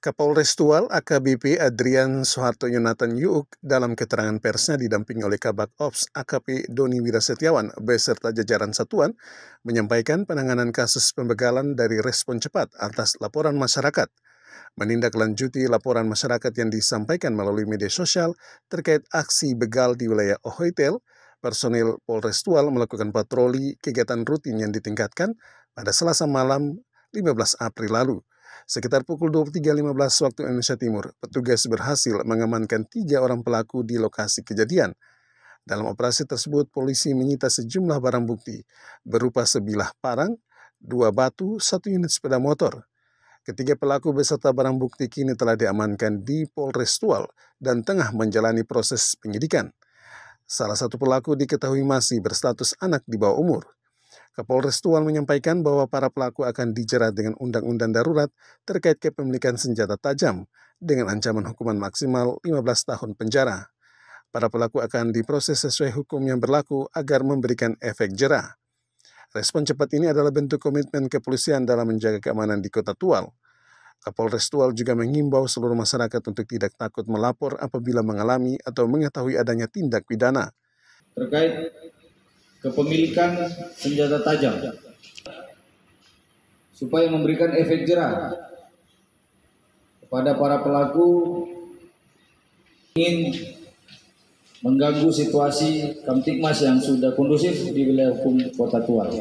Kapolres Tual AKBP Adrian Soeharto Yonatan Yuuk dalam keterangan persnya didampingi oleh Kabak Ops AKP Doni Wirasetiawan beserta jajaran satuan menyampaikan penanganan kasus pembegalan dari respon cepat atas laporan masyarakat, menindaklanjuti laporan masyarakat yang disampaikan melalui media sosial terkait aksi begal di wilayah Ohoitel. Personil Polres Tual melakukan patroli kegiatan rutin yang ditingkatkan pada Selasa malam 15 April lalu. Sekitar pukul 23.15 waktu Indonesia Timur, petugas berhasil mengamankan 3 orang pelaku di lokasi kejadian. Dalam operasi tersebut, polisi menyita sejumlah barang bukti, berupa sebilah parang, 2 batu, 1 unit sepeda motor. Ketiga pelaku beserta barang bukti kini telah diamankan di Polres Tual dan tengah menjalani proses penyidikan. Salah satu pelaku diketahui masih berstatus anak di bawah umur. Kapolres Tual menyampaikan bahwa para pelaku akan dijerat dengan undang-undang darurat terkait kepemilikan senjata tajam dengan ancaman hukuman maksimal 15 tahun penjara. Para pelaku akan diproses sesuai hukum yang berlaku agar memberikan efek jera. Respon cepat ini adalah bentuk komitmen kepolisian dalam menjaga keamanan di Kota Tual. Kapolres Tual juga mengimbau seluruh masyarakat untuk tidak takut melapor apabila mengalami atau mengetahui adanya tindak pidana. Terkait kepemilikan senjata tajam supaya memberikan efek jera kepada para pelaku ingin mengganggu situasi Kamtibmas yang sudah kondusif di wilayah hukum Kota Tual.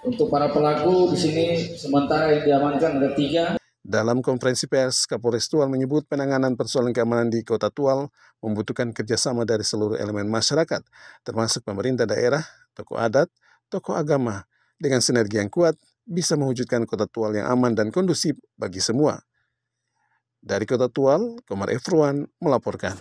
Untuk para pelaku di sini sementara yang diamankan ada 3. Dalam konferensi pers, Kapolres Tual menyebut penanganan persoalan keamanan di Kota Tual membutuhkan kerjasama dari seluruh elemen masyarakat, termasuk pemerintah daerah, tokoh adat, tokoh agama. Dengan sinergi yang kuat, bisa mewujudkan Kota Tual yang aman dan kondusif bagi semua. Dari Kota Tual, Komar Efruan melaporkan.